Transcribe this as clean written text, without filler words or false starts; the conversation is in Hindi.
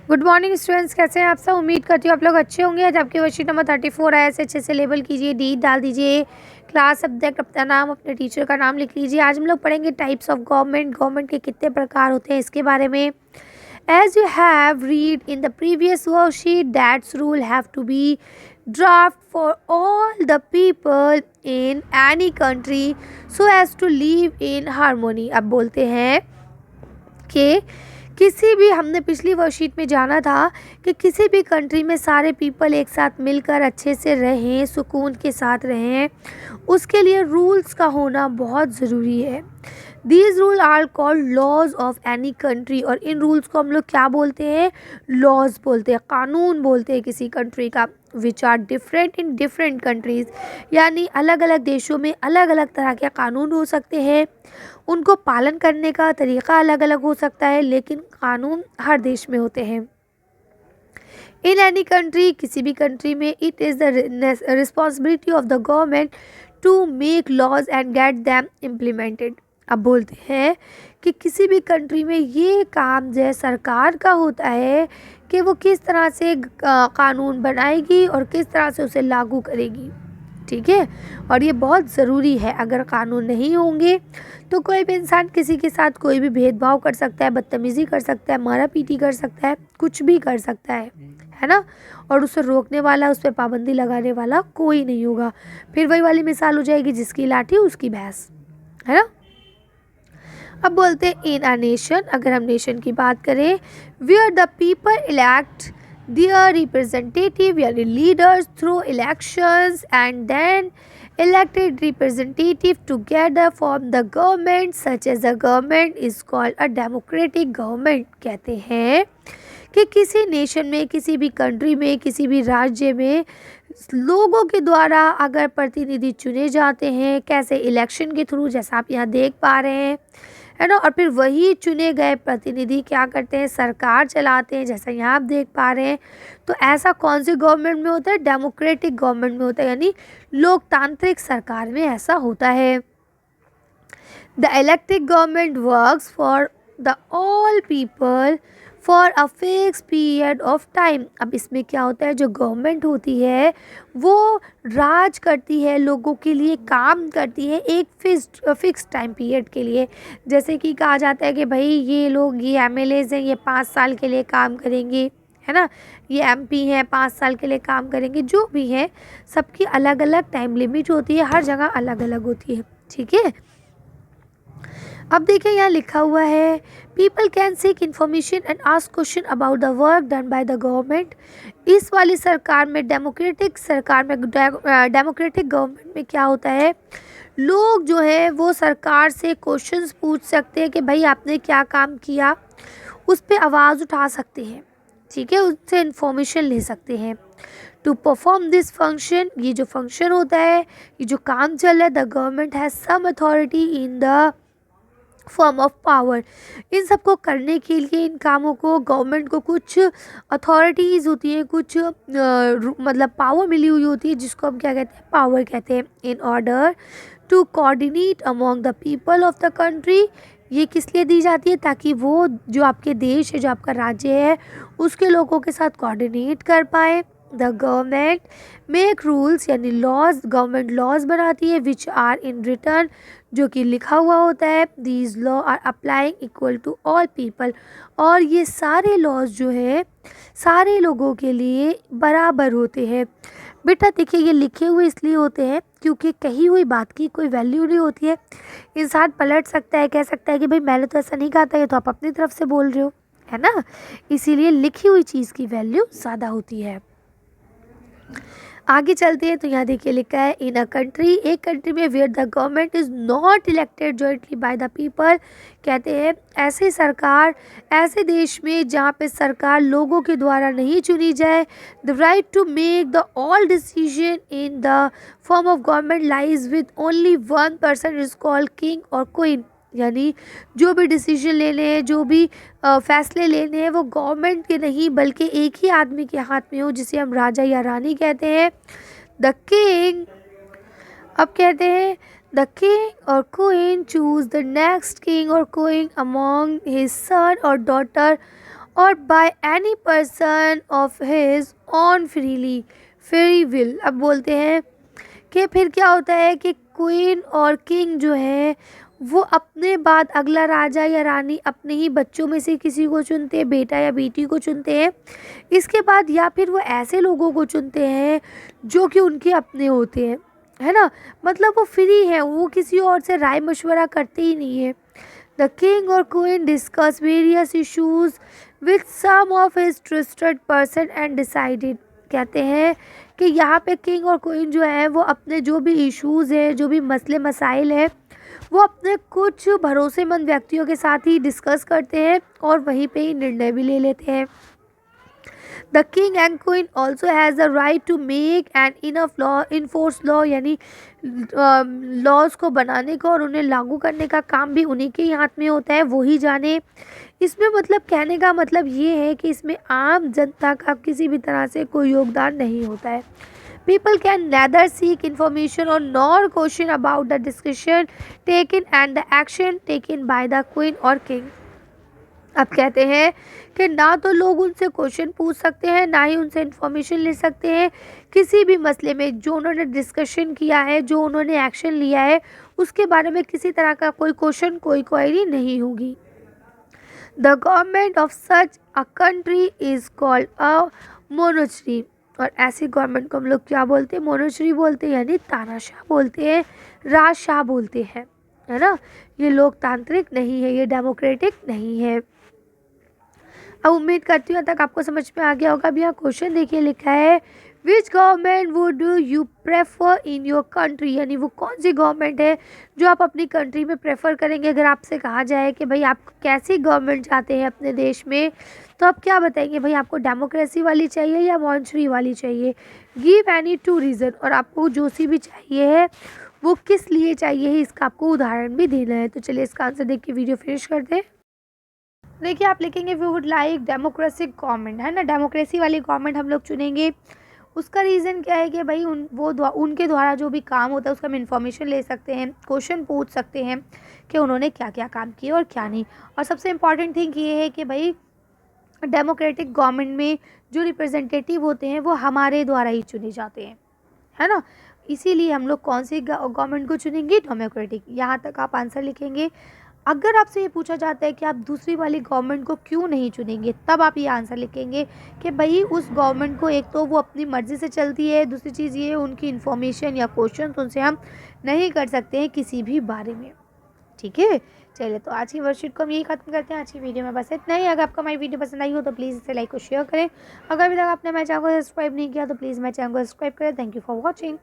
गुड मॉर्निंग स्टूडेंट्स, कैसे हैं आप सब। उम्मीद करती हूँ आप लोग अच्छे होंगे। आज आपकी वर्कशीट नंबर 34 आया है, अच्छे से लेबल कीजिए, डी डाल दीजिए, क्लास सब्जेक्ट, अपना नाम, अपने टीचर का नाम लिख लीजिए। आज हम लोग पढ़ेंगे टाइप्स ऑफ गवर्नमेंट के कितने प्रकार होते हैं इसके बारे में। As you have read in the previous worksheet, that rule have to be draft for all the people in any country so as to live in harmony। अब बोलते हैं कि किसी भी, हमने पिछली वर्कशीट में जाना था कि किसी भी कंट्री में सारे पीपल एक साथ मिलकर अच्छे से रहें, सुकून के साथ रहें, उसके लिए रूल्स का होना बहुत ज़रूरी है। These rule are called laws of any country. और इन रूल्स को हम लोग क्या बोलते हैं? लॉज बोलते हैं, कानून बोलते हैं किसी कंट्री का। Which are different in different countries, यानी अलग अलग देशों में अलग अलग तरह के कानून हो सकते हैं, उनको पालन करने का तरीका अलग अलग हो सकता है, लेकिन कानून हर देश में होते हैं। इन एनी कंट्री, किसी भी कंट्री में, it is the responsibility of the government to make laws and get them implemented. अब बोलते हैं कि किसी भी कंट्री में ये काम जो है सरकार का होता है कि वो किस तरह से कानून बनाएगी और किस तरह से उसे लागू करेगी। ठीक है, और ये बहुत ज़रूरी है। अगर कानून नहीं होंगे तो कोई भी इंसान किसी के साथ कोई भी भेदभाव कर सकता है, बदतमीज़ी कर सकता है, मारा पीटी कर सकता है, कुछ भी कर सकता है ना। और उसे रोकने वाला, उस पर पाबंदी लगाने वाला कोई नहीं होगा। फिर वही वाली मिसाल हो जाएगी, जिसकी लाठी उसकी भैंस, है ना। अब बोलते हैं इन अ नेशन, अगर हम नेशन की बात करें, where the people elect their representative यानी leaders through elections and then elected representative together form the government such as the government is called a democratic government। कहते हैं कि किसी नेशन में, किसी भी कंट्री में, किसी भी राज्य में लोगों के द्वारा अगर प्रतिनिधि चुने जाते हैं, कैसे? इलेक्शन के थ्रू, जैसा आप यहाँ देख पा रहे हैं, है ना। और फिर वही चुने गए प्रतिनिधि क्या करते हैं? सरकार चलाते हैं, जैसा यहाँ आप देख पा रहे हैं। तो ऐसा कौन सी गवर्नमेंट में होता है? डेमोक्रेटिक गवर्नमेंट में होता है, यानी लोकतांत्रिक सरकार में ऐसा होता है। The elected government works for the all people for a fix period of time. अब इसमें क्या होता है? जो गवर्नमेंट होती है वो राज करती है, लोगों के लिए काम करती है एक फिक्स टाइम पीरियड के लिए। जैसे कि कहा जाता है कि भाई ये लोग, ये एमएलएज हैं, ये 5 साल के लिए काम करेंगे, है ना। ये एमपी हैं, 5 साल के लिए काम करेंगे। जो भी है, सबकी अलग अलग टाइम लिमिट होती है, हर जगह अलग अलग होती है। ठीक है, अब देखिए यहाँ लिखा हुआ है, people can seek information and ask question about the work done by the government. इस वाली सरकार में, डेमोक्रेटिक सरकार में, डेमोक्रेटिक गवर्नमेंट में क्या होता है? लोग जो है वो सरकार से क्वेश्चंस पूछ सकते हैं कि भाई आपने क्या काम किया, उस पर आवाज़ उठा सकते हैं। ठीक है, उससे इन्फॉर्मेशन ले सकते हैं। टू परफॉर्म दिस फंक्शन, ये जो फंक्शन होता है, ये जो काम चल रहा है, the government has some authority in the form of power. इन सबको करने के लिए, इन कामों को, गवर्नमेंट को कुछ अथॉरिटीज़ होती हैं, कुछ मतलब पावर मिली हुई होती है, जिसको हम क्या कहते हैं? पावर कहते हैं। In order to coordinate among the people of the country. ये किस लिए दी जाती है? ताकि वो जो आपके देश है, जो आपका राज्य है, उसके लोगों के साथ कोऑर्डिनेट कर पाए। द गवर्नमेंट मेक रूल्स, यानी लॉज, गवर्नमेंट लॉज बनाती है, विच आर इन रिटर्न, जो कि लिखा हुआ होता है। These law are applying equal to all people. और ये सारे लॉज जो है सारे लोगों के लिए बराबर होते हैं। बेटा देखिए, ये लिखे हुए इसलिए होते हैं क्योंकि कही हुई बात की कोई वैल्यू नहीं होती है। इंसान पलट सकता है, कह सकता है कि भाई मैंने तो ऐसा नहीं कहा था, ये तो आप अपनी तरफ से बोल रहे हो, है ना। इसीलिए लिखी हुई चीज़ की वैल्यू ज़्यादा होती है। आगे चलते हैं तो यहाँ देखिए लिखा है, इन अ कंट्री, एक कंट्री में, where the government is not elected jointly by the people. कहते हैं ऐसे सरकार, ऐसे देश में जहाँ पे सरकार लोगों के द्वारा नहीं चुनी जाए। The right to make the all decision in the form of government lies with only one person is called king और क्वीन। यानी जो भी डिसीजन लेने हैं, जो भी फैसले लेने हैं, वो गवर्नमेंट के नहीं बल्कि एक ही आदमी के हाथ में हो, जिसे हम राजा या रानी कहते हैं, द किंग। अब कहते हैं द किंग और queen choose the next king और क्वीन अमॉन्ग हिज सन और डॉटर और by any person of his on free will. अब बोलते हैं कि फिर क्या होता है कि क्वीन और किंग जो है वो अपने बाद अगला राजा या रानी अपने ही बच्चों में से किसी को चुनते हैं, बेटा या बेटी को चुनते हैं। इसके बाद या फिर वो ऐसे लोगों को चुनते हैं जो कि उनके अपने होते हैं, है ना। मतलब वो फ्री है, वो किसी और से राय मशवरा करते ही नहीं है। द किंग और queen discuss various issues with some of his trusted person and decided. कहते हैं कि यहाँ पे किंग और क्वीन जो है वो अपने जो भी इश्यूज़ है, जो भी मसले मसाइल है, वो अपने कुछ भरोसेमंद व्यक्तियों के साथ ही डिस्कस करते हैं और वहीं पे ही निर्णय भी ले लेते हैं। The king and queen also has the right to make and enough law enforce law, यानी लॉज को बनाने का और उन्हें लागू करने का काम भी उन्हीं के ही हाथ में होता है, वो ही जाने। इसमें मतलब कहने का मतलब ये है कि इसमें आम जनता का किसी भी तरह से कोई योगदान नहीं होता है। People can neither seek information और nor question about the discussion taken and the action taken by the queen और किंग। अब कहते हैं कि ना तो लोग उनसे क्वेश्चन पूछ सकते हैं, ना ही उनसे इन्फॉर्मेशन ले सकते हैं। किसी भी मसले में जो उन्होंने डिस्कशन किया है, जो उन्होंने एक्शन लिया है, उसके बारे में किसी तरह का कोई क्वेश्चन, कोई क्वेरी नहीं होगी। The government of such a country is called a मोनोचरी। और ऐसी गवर्नमेंट को हम लोग क्या बोलते हैं? मोनोचरी बोलते हैं, यानी तानाशाह बोलते हैं, राजशाह बोलते हैं, है ना। ये लोकतांत्रिक नहीं है, ये डेमोक्रेटिक नहीं है। अब उम्मीद करती हूँ तक आपको समझ में आ गया होगा। अब यहाँ क्वेश्चन देखिए लिखा है, which government would you prefer in your country, यानी वो कौन सी गवर्नमेंट है जो आप अपनी कंट्री में प्रेफर करेंगे। अगर आपसे कहा जाए कि भाई आप कैसी गवर्नमेंट चाहते हैं अपने देश में, तो आप क्या बताएंगे? भाई आपको डेमोक्रेसी वाली चाहिए या मॉन्ट्री वाली चाहिए? गिव एनी टू रीज़न, और आपको जो सी भी चाहिए है वो किस लिए चाहिए है, इसका आपको उदाहरण भी देना है। तो चलिए इसका आंसर देख के वीडियो फिनिश करते हैं। देखिए आप लिखेंगे we would like democratic government, है ना, डेमोक्रेसी वाली गवर्नमेंट हम लोग चुनेंगे। उसका रीज़न क्या है कि भाई उनके द्वारा जो भी काम होता है उसका हम इन्फॉर्मेशन ले सकते हैं, क्वेश्चन पूछ सकते हैं कि उन्होंने क्या क्या काम किए और क्या नहीं। और सबसे इम्पॉर्टेंट थिंग ये है कि भाई डेमोक्रेटिक गवर्नमेंट में जो रिप्रेजेंटेटिव होते हैं वो हमारे द्वारा ही चुने जाते हैं, है ना। इसीलिए हम लोग कौन सी गवर्नमेंट को चुनेंगे? डेमोक्रेटिक। यहाँ तक आप आंसर लिखेंगे। अगर आपसे ये पूछा जाता है कि आप दूसरी वाली गवर्नमेंट को क्यों नहीं चुनेंगे, तब आप ये आंसर लिखेंगे कि भाई उस गवर्नमेंट को एक तो वो अपनी मर्ज़ी से चलती है, दूसरी चीज़ ये उनकी इन्फॉर्मेशन या क्वेश्चन उनसे हम नहीं कर सकते हैं किसी भी बारे में। ठीक है, चलिए तो आज की वर्कशीट को हम यही खत्म करते हैं। आज की वीडियो में बस इतना ही। अगर आपको हमारी वीडियो पसंद आई हो तो प्लीज़ इसे लाइक और शेयर करें। अगर अभी तक आपने हमारे चैनल को सब्सक्राइब नहीं किया तो प्लीज़ मेरे चैनल को सब्सक्राइब करें। Thank you for watching.